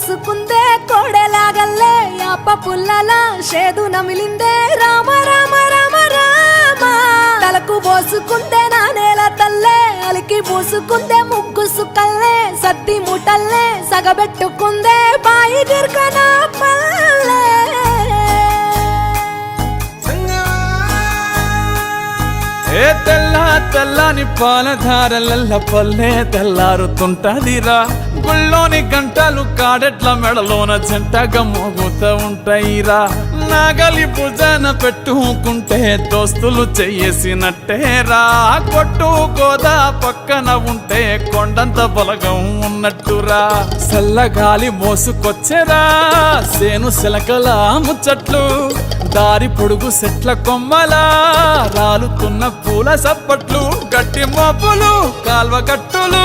కరుసుకుందే కోడెలాగల్లే యాప పుల్లలా షేదు నమిలిందే రామ రామ రామ రామ తలకు పోసుకుందే నా నేల తల్లే అలికి పూసుకుందే ముగ్గు సుక్కల్లే సత్తి ముటల్లే సగబెట్టుకుందే బాయి గిర్కన పల్లె ఏ తెల్ల తెల్లని పాలధారలల్ల పల్లె తెల్లారుతుంటదిరా గుళ్ళోని గంటలు కాడెట్ల మెడలోన జంటగా మోగుతూ ఉంటాయిరా నాగలి భుజాన పెట్టుకుంటే దోస్తులు చెయ్యేసినట్టేరా కొట్టు గోదా పక్కన ఉంటే కొండంత బలగం ఉన్నట్టురా చల్లగాలి మోసుకొచ్చెరా సేను శిలకల ముచ్చట్లు దారి పొడుగు సెట్ల కొమ్మలా రాలుతున్న పూల సప్పట్లు గట్టి మోపులు కాల్వ కట్టులు